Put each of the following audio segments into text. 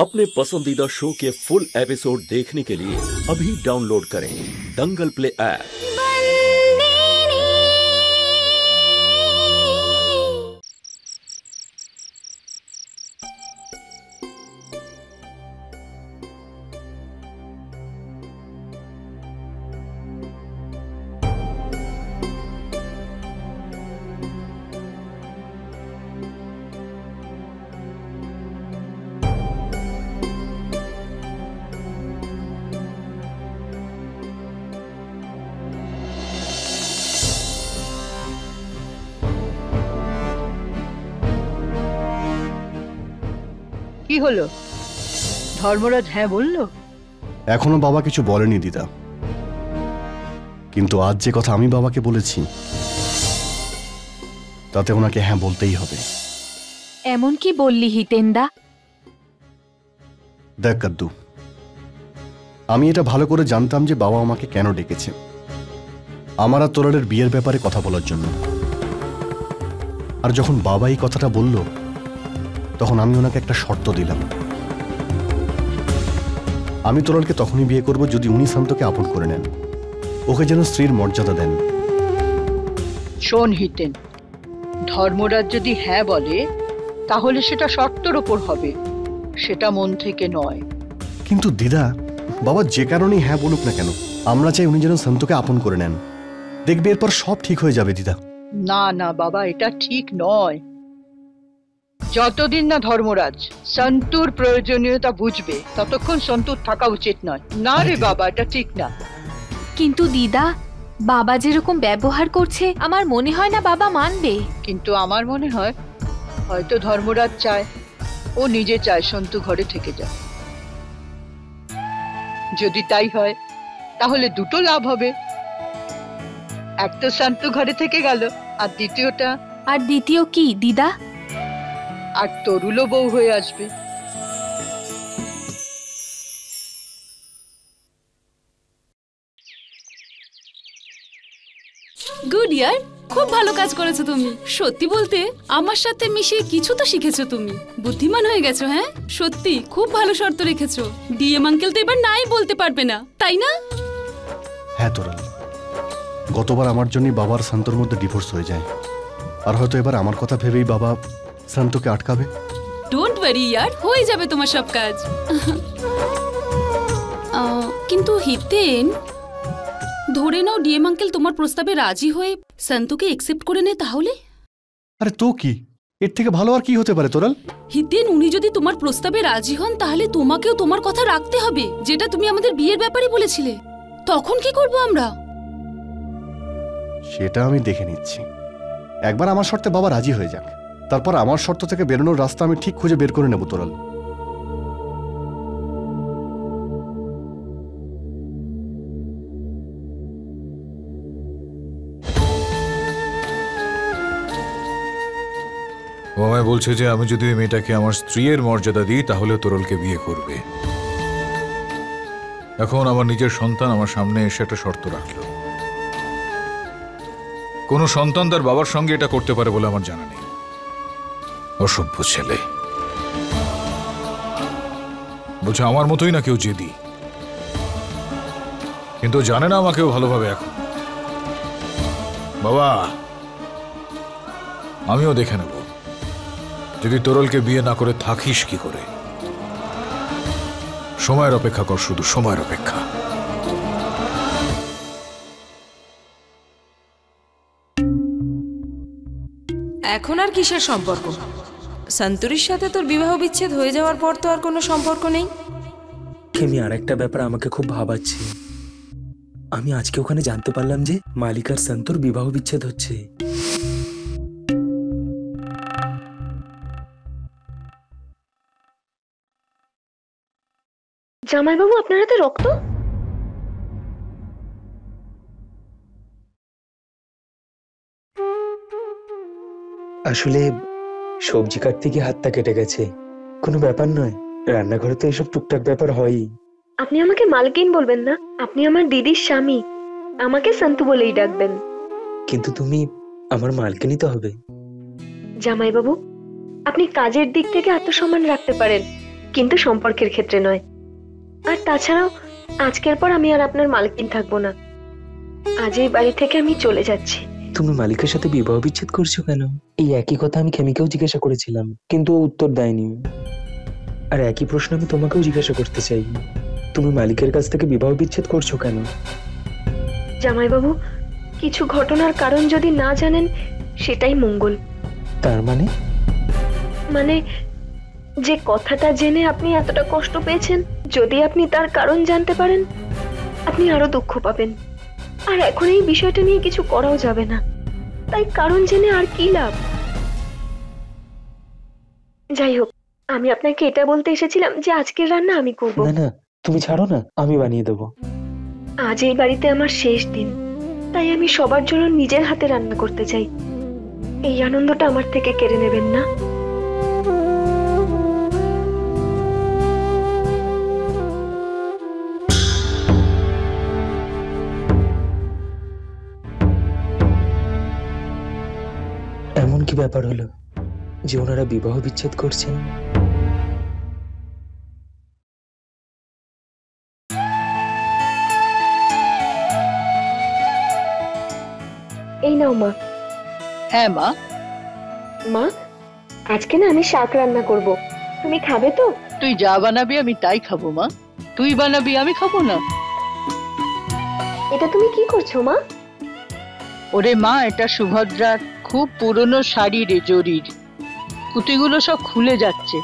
अपने पसंदीदा शो के फुल एपिसोड देखने के लिए अभी डाउनलोड करें दंगल प्ले ऐप। কি হলো? ধর্মরাজ হ্যাঁ বললো? এখনো বাবা কিছু বলেনি দিদা, কিন্তু আজ যে কথা আমি বাবাকে বলেছি তাতে ওনাকে হ্যাঁ বলতেই হবে। এমন কি বললি হিতেন্দা? দেখ কাদ্দু, আমি এটা ভালো করে জানতাম যে বাবা আমাকে কেন ডেকেছে। আমার আর তোরালের বিয়ের ব্যাপারে কথা বলার জন্য। আর যখন বাবা এই কথাটা বলল তখন আমি ওনাকে একটা শর্ত দিলাম। আমি তোরালকে তখনই বিয়ে করব যদি উনি শান্তকে আপন করে নেন, ওকে যেন স্ত্রীর মর্যাদা দেন। শোন হিতেন, ধর্মরাজ যদি হ্যাঁ বলে তাহলে সেটা শর্তের ওপর হবে, সেটা মন থেকে নয়। কিন্তু দিদা, বাবা যে কারণেই হ্যাঁ বলুক না কেন, আমরা চাই উনি যেন শান্তকে আপন করে নেন। দেখবে এরপর সব ঠিক হয়ে যাবে দিদা। না না বাবা, এটা ঠিক নয়। যতদিন না ধর্মরাজ সন্তুর প্রয়োজনীয়তা বুঝবে ততক্ষণ সন্তুর থাকা উচিত নয়। না রে বাবা, এটা ঠিক না। কিন্তু দিদা, বাবা যেরকম ব্যবহার করছে আমার মনে হয় না বাবা মানবে। কিন্তু আমার মনে হয় হয়তো ধর্মরাজ চায়, ও নিজে চায় সন্তু ঘরে থেকে যায়। যদি তাই হয় তাহলে দুটো লাভ হবে, এক তো সন্তু ঘরে থেকে গেল, আর দ্বিতীয় কি দিদা? আর তরুলও বউ হয়ে আসবে। গুড ইয়ার, খুব ভালো কাজ করেছো তুমি। সত্যি বলতে আমার সাথে মিশিয়ে কিছু তো শিখেছো তুমি, বুদ্ধিমান হয়ে গেছো। হ্যাঁ সত্যি খুব ভালো শর্ত রেখেছো। ডিএম আঙ্কেল তো এবার নাই বলতে পারবে না, তাই না? হ্যাঁ তোরাল, গতবার আমার জন্যই বাবার শান্তর মধ্যে ডিভোর্স হয়ে যায়, আর হয়তো এবার আমার কথা ভেবেই বাবা শান্তকে আটকাবে। ডোন্ট ওয়ারি ইয়ার, হয়ে যাবে তোমার সব কাজ। কিন্তু হিতেন, ধরে নাও ডিএম আঙ্কেল তোমার প্রস্তাবে রাজি হয়ে সন্তুকে একসেপ্ট করে নেয়, তাহলে? আরে তো কি, এর থেকে ভালো আর কি হতে পারে তোরাল? হিতেন, উনি যদি তোমার প্রস্তাবে রাজি হন তাহলে তোমাকেও তোমার কথা রাখতে হবে, যেটা তুমি আমাদের বিয়ের ব্যাপারে বলেছিলে। তখন কি করব আমরা? সেটা আমি দেখে নিচ্ছি। একবার আমার শর্তে বাবা রাজি হয়ে যাক, তারপর আমার শর্ত থেকে বেরোনোর রাস্তা আমি ঠিক খুঁজে বের করে নেব তোরাল। ও আমায় বলছে যে আমি যদি ওই মেয়েটাকে আমার স্ত্রীর মর্যাদা দিই তাহলে তোরলকে বিয়ে করবে। এখন আমার নিজের সন্তান আমার সামনে এসে একটা শর্ত রাখলো। কোনো সন্তান তার বাবার সঙ্গে এটা করতে পারে বলে আমার জানা নেই। অসভ্য ছেলে, বলছে আমার মতোই না কেউ জেদি, কিন্তু জানে না আমাকেও ভালোভাবে। এখন বাবা, আমিও দেখে নেব যদি তোরলকে বিয়ে না করে থাকিস কি করে। সময়ের অপেক্ষা কর, শুধু সময়ের অপেক্ষা। এখন আর কিসের সম্পর্ক? সন্তুরির সাথে তোর বিবাহ বিচ্ছেদ হয়ে যাওয়ার পর তো আর কোনো সম্পর্ক নেই। আমি আর একটা ব্যাপার আমাকে খুব ভাবাচ্ছে। আমি আজকে ওখানে জানতে পারলাম যে মালিক আর সন্তুর বিবাহ বিচ্ছেদ হচ্ছে। জামাইবাবু, আপনার হাতে রক্ত? আসলে সবজি কাটতে গিয়ে হাতটা কেটে গেছে, কোনো ব্যাপার নয়। রান্নাঘরে তো এসব টুকটাক ব্যাপার হয়ই। আপনি আমাকে মালকিন বলবেন না, আপনি আমার দিদির স্বামী, আমাকে সন্তু বলেই ডাকবেন। কিন্তু তুমি আমার মালকিনই তো হবে। জামাইবাবু, আপনি কাজের দিক থেকে আত্মসম্মান রাখতে পারেন, কিন্তু সম্পর্কের ক্ষেত্রে নয়। আর তাছাড়াও আজকের পর আমি আর আপনার মালকিন থাকবো না। আজ এই বাড়ি থেকে আমি চলে যাচ্ছি। তুমি মালিকের সাথে বিবাহ বিচ্ছেদ করছো কেন? এই একই কথা আমি খেমিকেও জিজ্ঞাসা করেছিলাম, কিন্তু ও উত্তর দেয়নি। আর একই প্রশ্ন আমি তোমাকেও জিজ্ঞাসা করতে চাই, তুমি মালিকের কাছ থেকে বিবাহ বিচ্ছেদ করছো কেন? জামাইবাবু, কিছু ঘটনার কারণ যদি না জানেন সেটাই মঙ্গল। তার মানে? মানে যে কথাটা জেনে আপনি এতটা কষ্ট পেয়েছেন, যদি আপনি তার কারণ জানতে পারেন আপনি আরো দুঃখ পাবেন। আর এখন এই বিষয়টা নিয়ে কিছু করাও যাবে না, তাই কারণ জেনে আর কি লাভ। যাই হোক, আমি আপনাকে এটা বলতে এসেছিলাম যে আজকের রান্না আমি করব। না না, তুমি ছাড়ো না, আমি বানিয়ে দেবো। আজ এই বাড়িতে আমার শেষ দিন, তাই আমি সবার জন্য নিজের হাতে রান্না করতে চাই। এই আনন্দটা আমার থেকে কেড়ে নেবেন না। এমন কি ব্যাপার হলো যে ওনারা বিবাহ বিচ্ছেদ করছেন? এই নাও মা। হ্যাঁ মা। মা, আজকে না আমি শাক রান্না করব, তুমি খাবে তো? তুই যা বানাবি আমি তাই খাবো মা। তুই বানাবি আমি খাবো না? এটা তুমি কি করছো মা? ওরে মা, এটা সুভদ্রার খুব পুরনো শাড়ি রে, জরির। কুতিগুলো সব খুলে যাচ্ছে।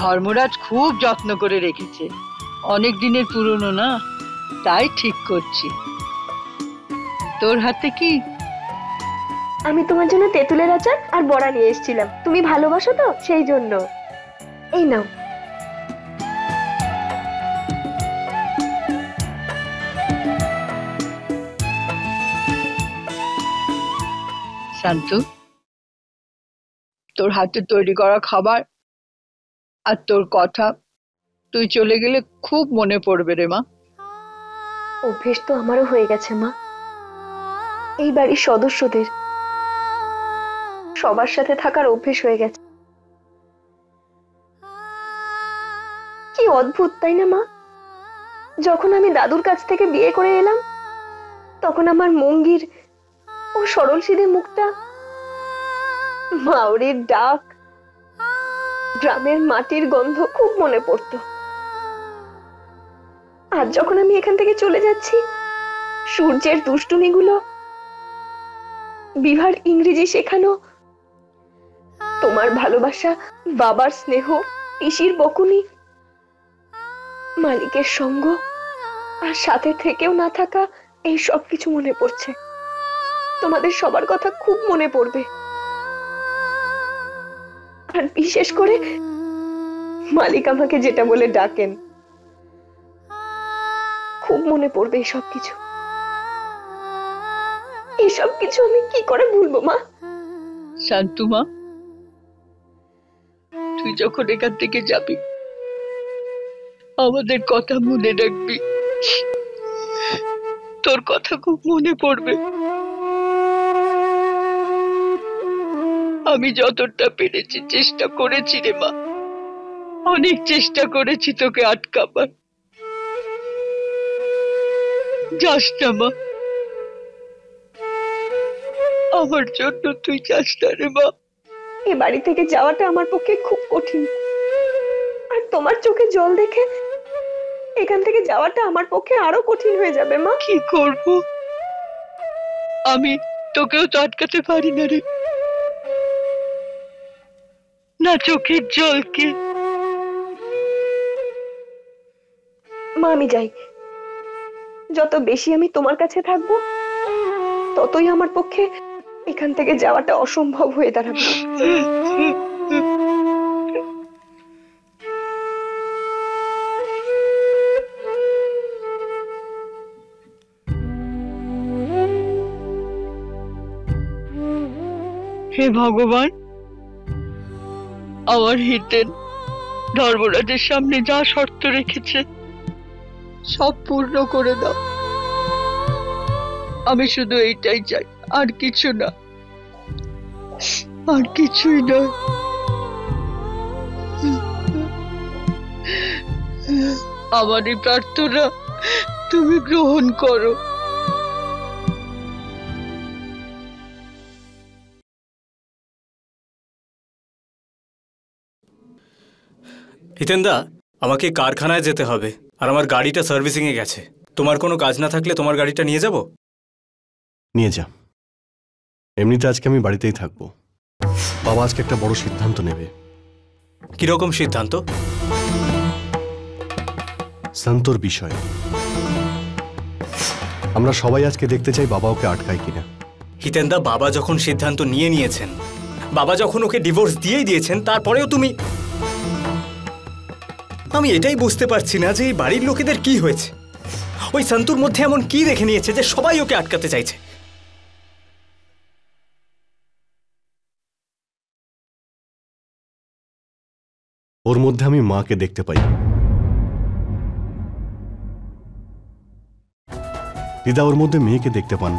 ধর্মরাজ খুব যত্ন করে রেখেছে, অনেক দিনের পুরনো না, তাই ঠিক করছি। তোর হাতে কি? আমি তোমার জন্য তেঁতুলের আচার আর বড়া নিয়ে এসেছিলাম, তুমি ভালোবাসো তো সেই জন্য। এই নাও। শান্তু, তোর হাতে তৈরি করা খাবার আর তোর কথা, তুই চলে গেলে খুব মনে পড়বে রে মা। অভ্যেস তো আমারও হয়ে গেছে মা। এই বাড়ির সদস্যদের সবার সাথে থাকার অভ্যেস হয়ে গেছে। কি অদ্ভুত তাই না মা? যখন আমি দাদুর কাছ থেকে বিয়ে করে এলাম তখন আমার মঙ্গির ও সরল সিধে মুখটা, মাউরির ডাক, গ্রামের মাটির গন্ধ খুব মনে পড়তো। আজ যখন আমি এখান থেকে চলে যাচ্ছি, সূর্যের দুষ্টুমিগুলো, বিভার ইংরেজি শেখানো, তোমার ভালোবাসা, বাবার স্নেহ, পিসির বকুনি, মালিকের সঙ্গ, আর সাথে থেকেও না থাকা, এই সব কিছু মনে পড়ছে। তোমাদের সবার কথা খুব মনে পড়বে, আর বিশেষ করে মালিক আমাকে যেটা বলে ডাকেন, খুব মনে পড়বে এসব কিছু। এসব কিছু আমি কি করে ভুলবো মা? শান্তু মা, তুই যখন এখান থেকে যাবি আমাদের কথা মনে রাখবি। তোর কথা খুব মনে পড়বে। আমি যতটা পেরেছি চেষ্টা করেছি রে মা, অনেক চেষ্টা করেছি তোকে আটকাবার। যাস না মা, আমার জন্য তুই যাস না রে মা। এ বাড়ি থেকে যাওয়াটা আমার পক্ষে খুব কঠিন, আর তোমার চোখে জল দেখে এখান থেকে যাওয়াটা আমার পক্ষে আরো কঠিন হয়ে যাবে মা। কি করব? আমি তোকেও তো আটকাতে পারি না রে, না চোখের জলকে। মা আমি যাই। যত বেশি আমি তোমার কাছে থাকবো ততই আমার পক্ষে এখান থেকে যাওয়াটা অসম্ভব হয়ে দাঁড়াবে। হে ভগবান, আমার হিতেন ধর্মরাজের সামনে যা শর্ত রেখেছে সব পূর্ণ করে দাও। আমি শুধু এইটাই চাই, আর কিছু না, আর কিছুই নয়। আমার এই প্রার্থনা তুমি গ্রহণ করো। হিতেনদা, আমাকে কারখানায় যেতে হবে আর আমার গাড়িটা সার্ভিসিংয়ে গেছে। তোমার কোনো কাজ না থাকলে তোমার গাড়িটা নিয়ে যাব? নিয়ে যা, এমনিতে আজকে আমি বাড়িতেই থাকবো। বাবা আজকে একটা বড় সিদ্ধান্ত নেবে। কিরকম সিদ্ধান্ত? সন্তোর বিষয়ে। আমরা সবাই আজকে দেখতে চাই বাবা ওকে আটকায় কিনা। হিতেনদা, বাবা যখন সিদ্ধান্ত নিয়েছেন, বাবা যখন ওকে ডিভোর্স দিয়েই দিয়েছেন, তারপরেও তুমি... আমি এটাই বুঝতে পারছি না যে এই বাড়ির লোকেদের কি হয়েছে। ওই সন্তুর মধ্যে এমন কি রেখে নিয়েছে যে সবাই ওকে আটকাতে চাইছে? ওর মধ্যে আমি মাকে দেখতে পাই। দিদা ওর মধ্যে মেয়েকে দেখতে পান।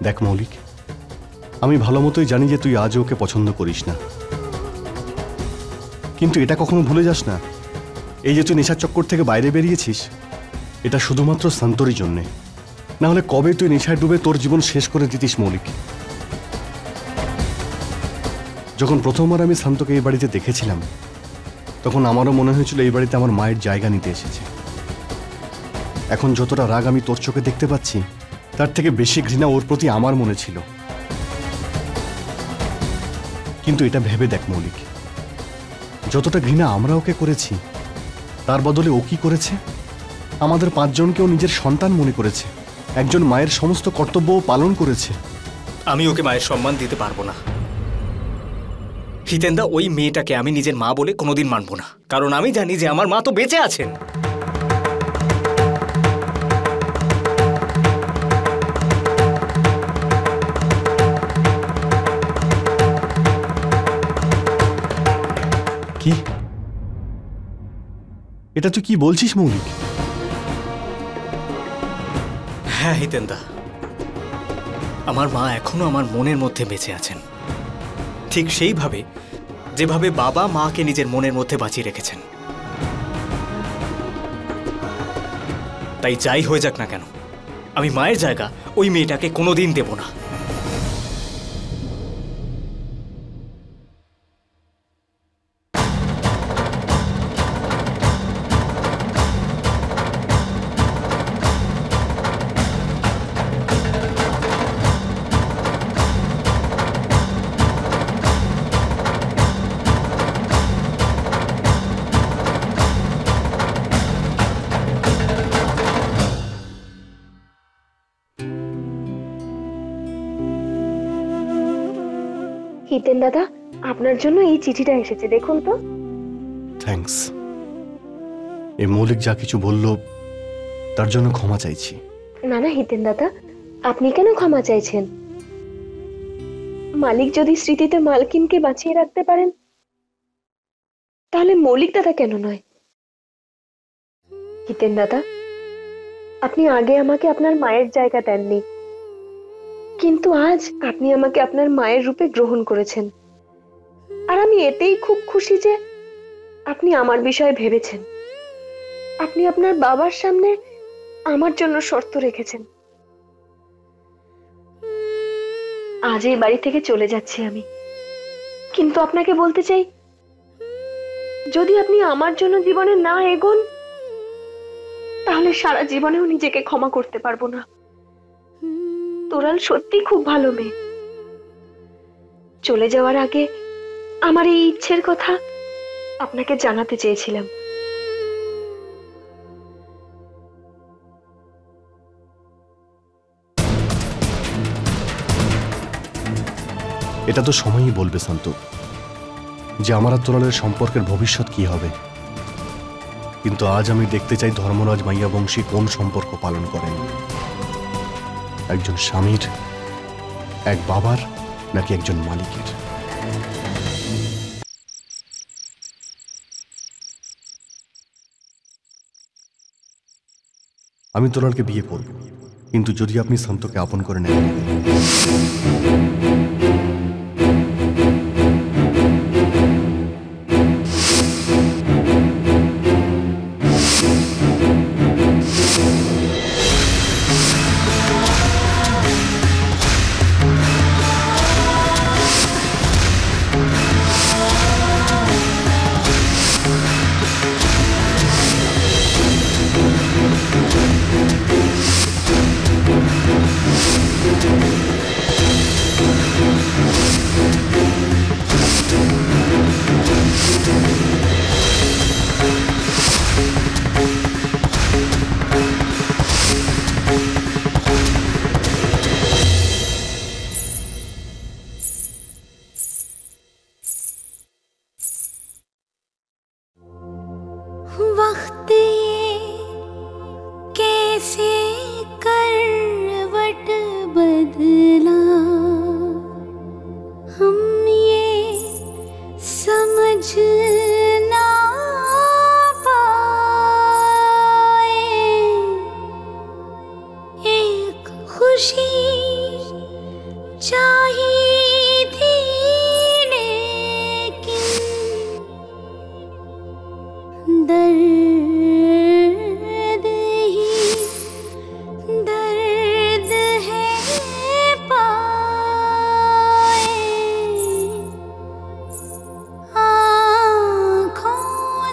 দেখ মৌলিক, আমি ভালো মতোই জানি যে তুই আজও ওকে পছন্দ করিস না, কিন্তু এটা কখনো ভুলে যাস না, এই যে তুই নেশার চক্কর থেকে বাইরে বেরিয়েছিস, এটা শুধুমাত্র সন্তোরই জন্যে। না হলে কবে তুই নেশায় ডুবে তোর জীবন শেষ করে দিতিস মৌলিক। যখন প্রথমবার আমি শান্তকে এই বাড়িতে দেখেছিলাম, তখন আমারও মনে হয়েছিল এই বাড়িতে আমার মায়ের জায়গা নিতে এসেছে। এখন যতটা রাগ আমি তোর চোখে দেখতে পাচ্ছি, তার থেকে বেশি ঘৃণা ওর প্রতি আমার মনে ছিল। কিন্তু এটা ভেবে দেখ মৌলিক, যতটা ঘৃণা আমরা ওকে করেছি, তার বদলে ও কি করেছে? আমাদের 5 জনকেও নিজের সন্তান মনে করেছে, একজন মায়ের সমস্ত কর্তব্যও পালন করেছে। আমি ওকে মায়ের সম্মান দিতে পারবো না হিতেনদা। ওই মেয়েটাকে আমি নিজের মা বলে কোনোদিন মানব না, কারণ আমি জানি যে আমার মা তো বেঁচে আছেন। কি? এটা তুই কি বলছিস মৌলিক? হ্যাঁ হিতেনদা, আমার মা এখনো আমার মনের মধ্যে বেঁচে আছেন, ঠিক সেইভাবে যেভাবে বাবা মাকে নিজের মনের মধ্যে বাঁচিয়ে রেখেছেন। তাই যাই হয়ে যাক না কেন, আমি মায়ের জায়গা ওই মেয়েটাকে কোনোদিন দেব না। হিতেন দাদা, আপনার জন্য এই চিঠিটা এসেছে, দেখুন তো। থ্যাঙ্কস। এই মৌলিক যা কিছু বলল তার জন্য ক্ষমা চাইছি। না না হিতেন দাদা, আপনি কেন ক্ষমা চাইছেন? মালিক যদি স্মৃতিতে মালকিনকে বাঁচিয়ে রাখতে পারেন, তাহলে মৌলিক দাদা কেন নয়? হিতেন দাদা, আপনি আগে আমাকে আপনার মায়ের জায়গা দেননি, কিন্তু আজ আপনি আমাকে আপনার মায়ের রূপে গ্রহণ করেছেন। আর আমি এতেই খুব খুশি যে আপনি আমার বিষয়ে ভেবেছেন। আপনি আপনার বাবার সামনে আমার জন্য শর্ত রেখেছেন। আজ এই বাড়ি থেকে চলে যাচ্ছি আমি, কিন্তু আপনাকে বলতে চাই, যদি আপনি আমার জন্য জীবনে না এগোন, তাহলে সারা জীবনেও নিজেকে ক্ষমা করতে পারবো না। তোরাল সত্যি খুব ভালো মেয়ে। চলে যাওয়ার আগে আমার এই ইচ্ছের কথা আপনাকে জানাতে চেয়েছিলাম। এটা তো সময়ই বলবে শান্ত, যে আমার আর তোরালের সম্পর্কের ভবিষ্যৎ কি হবে। কিন্তু আজ আমি দেখতে চাই ধর্মরাজ মাইয়া বংশী কোন সম্পর্ক পালন করেন, একজন স্বামীর, এক বাবার, নাকি একজন মালিকের। আমি তোরালকে বিয়ে করব, কিন্তু যদি আপনি শান্তকে আপন করে নেন। वक्त ये कैसे करवट बदला, हम ये समझ ना पाए। एक खुशी चाहिए थी लेकिन दर्द ही दर्द है पाए। आँखों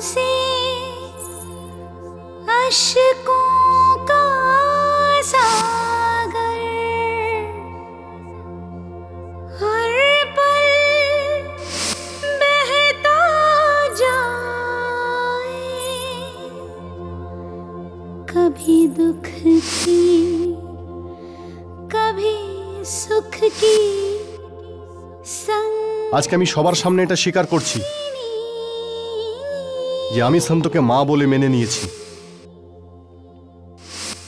से अश्कों का सागर हर पल बहता जाए। कभी दुख की कभी सुख की संग। আজকে আমি সবার সামনে এটা স্বীকার করছি যে আমি শান্তকে মা বলে মেনে নিয়েছি,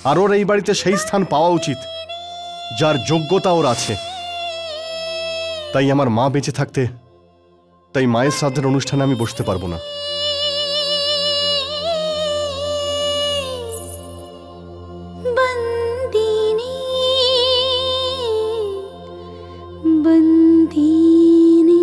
আর ওর এই বাড়িতে সেই স্থান পাওয়া উচিত যার যোগ্যতা ওর আছে। তাই আমার মা বেঁচে থাকতে, তাই মায়ের শ্রাদ্ধের অনুষ্ঠানে আমি বসতে পারবো না। बंदीनी बंदीनी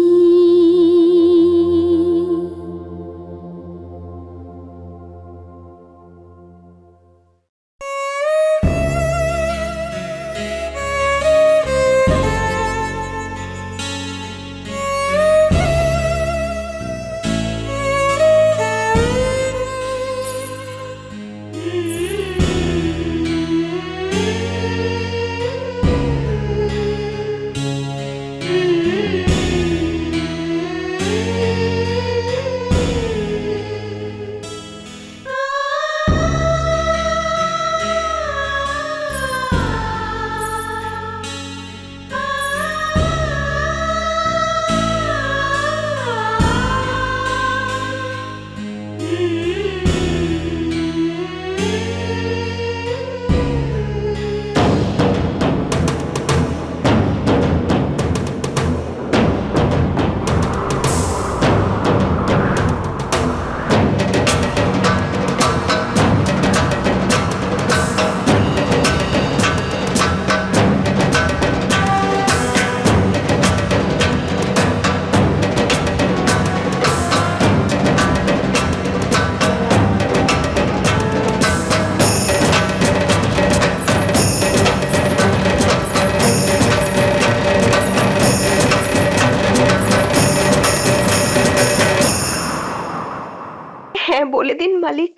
হ্যাঁ বলে দিন মালিক।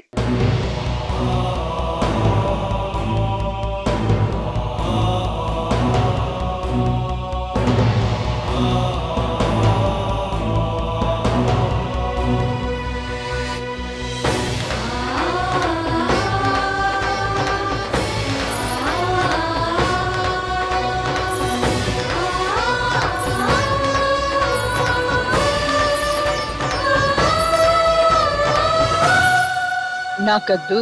না কদ্দু,